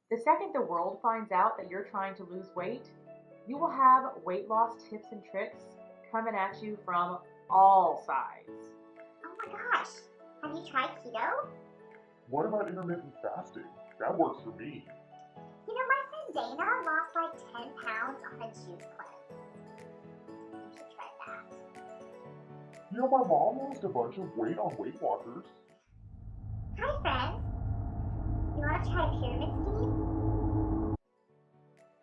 The second the world finds out that you're trying to lose weight, you will have weight loss tips and tricks coming at you from all sides. Oh my gosh, have you tried keto? What about intermittent fasting? That works for me. You know, my friend Dana lost like 10 pounds on a juice cleanse. You should try that. You know, my mom lost a bunch of weight on Weight Watchers. Hi friends, you want to try a pyramid scheme?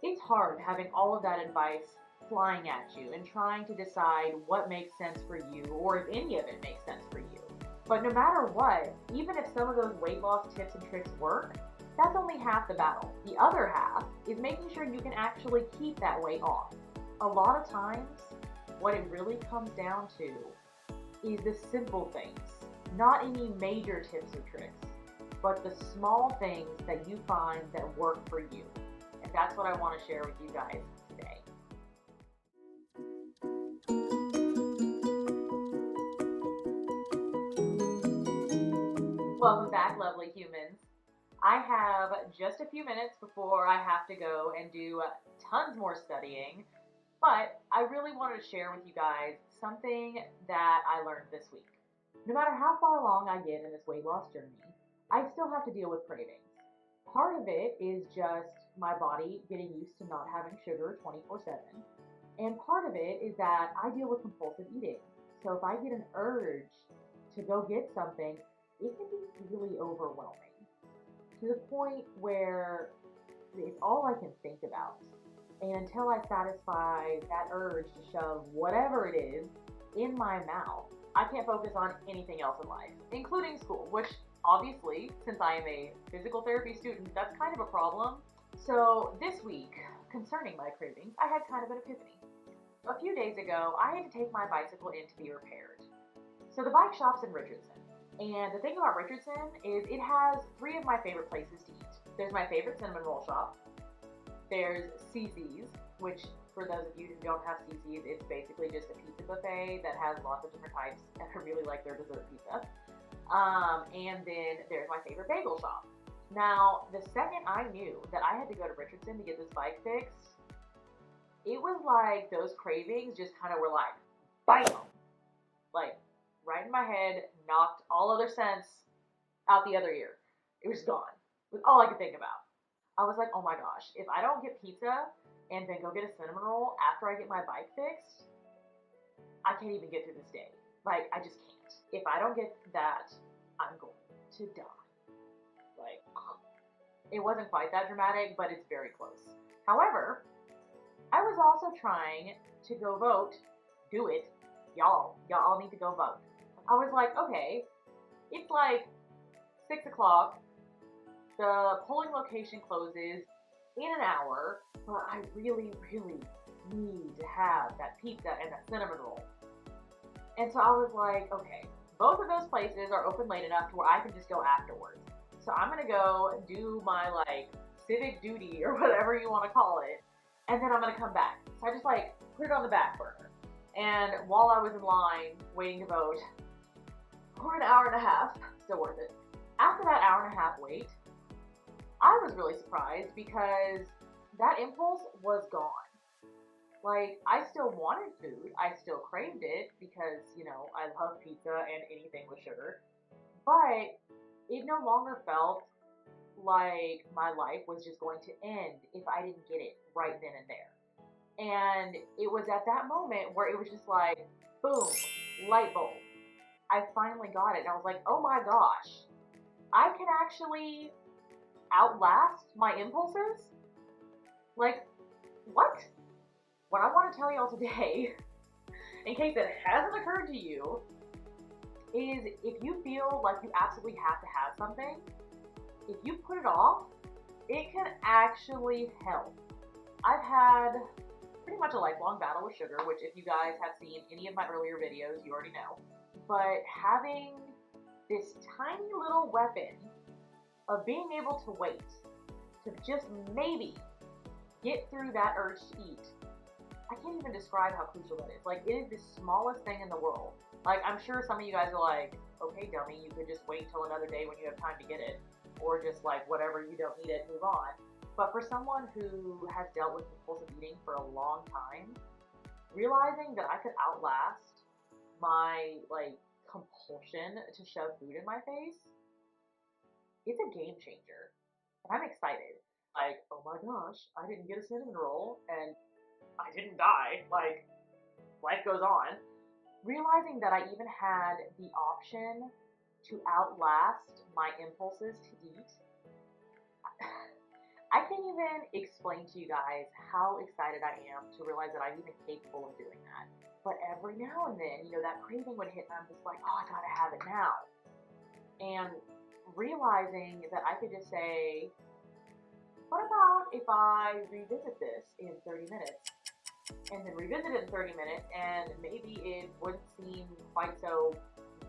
It's hard having all of that advice flying at you and trying to decide what makes sense for you or if any of it makes sense for you. But no matter what, even if some of those weight loss tips and tricks work, that's only half the battle. The other half is making sure you can actually keep that weight off. A lot of times, what it really comes down to is the simple things, not any major tips or tricks, but the small things that you find that work for you. And that's what I want to share with you guys today. Welcome back, lovely humans. I have just a few minutes before I have to go and do tons more studying, but I really wanted to share with you guys something that I learned this week. No matter how far along I get in this weight loss journey, I still have to deal with cravings. Part of it is just my body getting used to not having sugar 24/7. And part of it is that I deal with compulsive eating. So if I get an urge to go get something, it can be really overwhelming to the point where it's all I can think about. And until I satisfy that urge to shove whatever it is in my mouth, I can't focus on anything else in life, including school, which obviously, since I am a physical therapy student, that's kind of a problem. So this week, concerning my cravings, I had kind of an epiphany. A few days ago, I had to take my bicycle in to be repaired. So the bike shop's in Richardson. And the thing about Richardson is it has three of my favorite places to eat. There's my favorite cinnamon roll shop. There's CC's, which for those of you who don't have CC's, it's basically just a pizza buffet that has lots of different types, and I really like their dessert pizza. And then there's my favorite bagel shop. Now, the second I knew that I had to go to Richardson to get this bike fixed, it was like those cravings just kind of were like, bam! Like, right in my head, knocked all other sense out the other ear. It was gone. It was all I could think about. I was like, oh my gosh, if I don't get pizza and then go get a cinnamon roll after I get my bike fixed, I can't even get through this day. Like, I just can't. If I don't get that, I'm going to die. Like, it wasn't quite that dramatic, but it's very close. However, I was also trying to go vote. Do it. Y'all all need to go vote. I was like, okay, it's like 6 o'clock. The polling location closes in an hour, but I really, really need to have that pizza and that cinnamon roll. And so I was like, okay, both of those places are open late enough to where I can just go afterwards. So I'm gonna go do my like civic duty or whatever you want to call it, and then I'm gonna come back. So I just like put it on the back burner. And while I was in line waiting to vote for an hour and a half, still worth it. After that hour and a half wait, I was really surprised because that impulse was gone. Like, I still wanted food, I still craved it because, you know, I love pizza and anything with sugar, but it no longer felt like my life was just going to end if I didn't get it right then and there. And it was at that moment where it was just like, boom, light bulb. I finally got it, and I was like, oh my gosh, I can actually outlast my impulses? Like, what? What I want to tell y'all today, in case it hasn't occurred to you, is if you feel like you absolutely have to have something, if you put it off, it can actually help. I've had pretty much a lifelong battle with sugar, which if you guys have seen any of my earlier videos, you already know. But having this tiny little weapon of being able to wait, to just maybe get through that urge to eat, I can't even describe how crucial that is. Like, it is the smallest thing in the world. Like, I'm sure some of you guys are like, okay, dummy, you could just wait till another day when you have time to get it. Or just like, whatever, you don't need it, move on. But for someone who has dealt with compulsive eating for a long time, realizing that I could outlast my compulsion to shove food in my face, it's a game changer. And I'm excited. Like, oh my gosh, I didn't get a cinnamon roll and I didn't die. Like, life goes on. Realizing that I even had the option to outlast my impulses to eat, I can't even explain to you guys how excited I am to realize that I'm even capable of doing that. But every now and then, that craving would hit and I'm just like, oh, I gotta have it now. And realizing that I could just say, what about if I revisit this in 30 minutes? And then revisit it in 30 minutes, and maybe it wouldn't seem quite so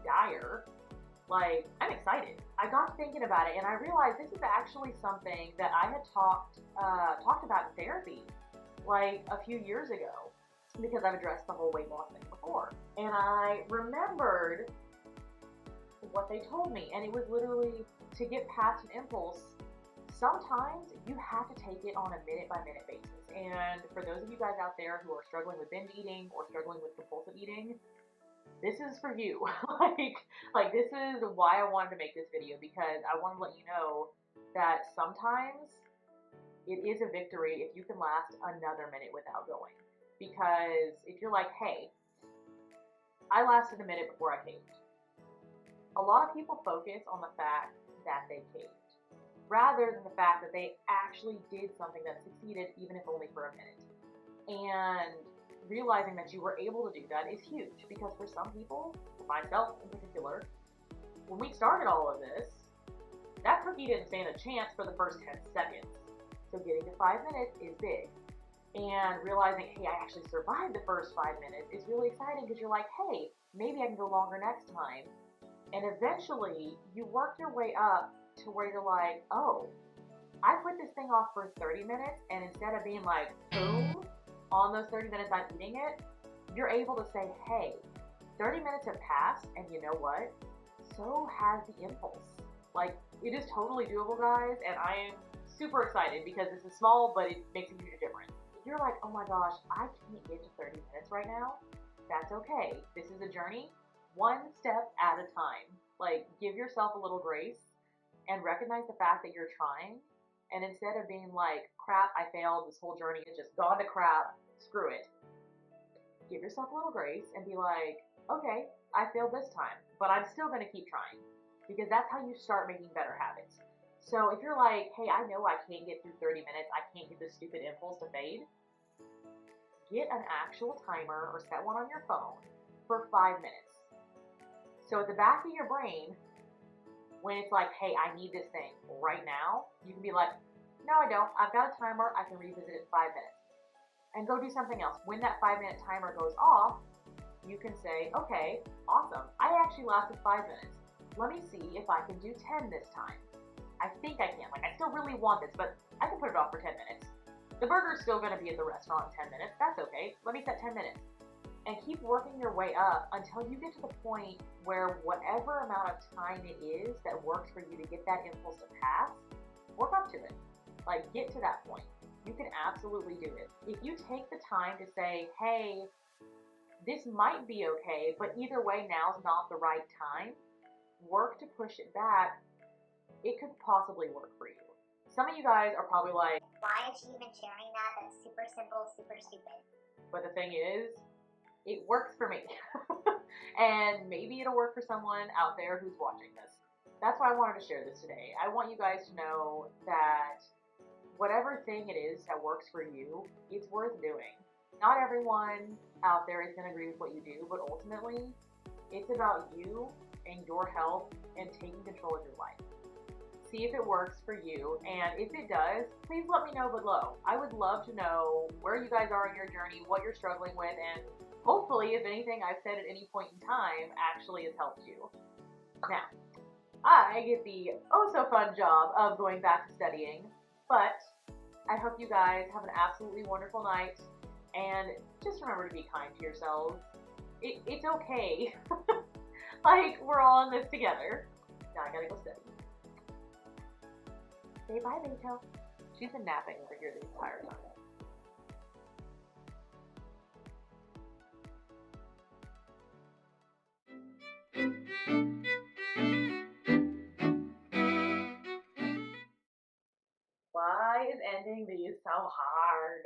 dire. Like, I'm excited. I got to thinking about it, and I realized this is actually something that I had talked about in therapy, like a few years ago, because I've addressed the whole weight loss thing before. And I remembered what they told me, and it was literally to get past an impulse. Sometimes you have to take it on a minute-by-minute basis. And for those of you guys out there who are struggling with binge eating or struggling with compulsive eating, this is for you. like this is why I wanted to make this video, because I want to let you know that sometimes it is a victory if you can last another minute without going. Because if you're like, hey, I lasted a minute before I caved. A lot of people focus on the fact that they caved, rather than the fact that they actually did something that succeeded, even if only for a minute. And realizing that you were able to do that is huge, because for some people, myself in particular, when we started all of this, that cookie didn't stand a chance for the first 10 seconds. So getting to 5 minutes is big. And realizing, hey, I actually survived the first 5 minutes is really exciting, because you're like, hey, maybe I can go longer next time. And eventually, you work your way up to where you're like, oh, I put this thing off for 30 minutes, and instead of being like, boom, on those 30 minutes I'm eating it, you're able to say, hey, 30 minutes have passed, and you know what? So has the impulse. Like, it is totally doable, guys, and I am super excited because this is small, but it makes a huge difference. If you're like, oh my gosh, I can't get to 30 minutes right now, that's okay. This is a journey, one step at a time. Like, give yourself a little grace and recognize the fact that you're trying. And instead of being like, crap, I failed, this whole journey has just gone to crap, screw it. Give yourself a little grace and be like, okay, I failed this time, but I'm still going to keep trying, because that's how you start making better habits. So if you're like, hey, I know I can't get through 30 minutes, I can't get this stupid impulse to fade, get an actual timer or set one on your phone for 5 minutes. So at the back of your brain, when it's like, hey, I need this thing right now, you can be like, no, I don't. I've got a timer. I can revisit it in 5 minutes. And go do something else. When that 5-minute timer goes off, you can say, okay, awesome. I actually lasted 5 minutes. Let me see if I can do 10 this time. I think I can. Like, I still really want this, but I can put it off for 10 minutes. The burger's still going to be at the restaurant in 10 minutes. That's okay. Let me set 10 minutes. And keep working your way up until you get to the point where whatever amount of time it is that works for you to get that impulse to pass, work up to it. Like, get to that point. You can absolutely do it. If you take the time to say, hey, this might be okay, but either way, now's not the right time, work to push it back, it could possibly work for you. Some of you guys are probably like, why is she even sharing that? That's super simple, super stupid. But the thing is, it works for me. And maybe it'll work for someone out there who's watching this. That's why I wanted to share this today. I want you guys to know that whatever thing it is that works for you, it's worth doing. Not everyone out there is going to agree with what you do, but ultimately, it's about you and your health and taking control of your life. See if it works for you, and if it does, please let me know below. I would love to know where you guys are in your journey, what you're struggling with, and hopefully, if anything I've said at any point in time actually has helped you. Now, I get the oh-so-fun job of going back to studying, but I hope you guys have an absolutely wonderful night, and just remember to be kind to yourselves. It's okay. Like, we're all in this together. Now I gotta go study. Say bye, Beto. She's been napping over here the entire time. Why is ending these so hard?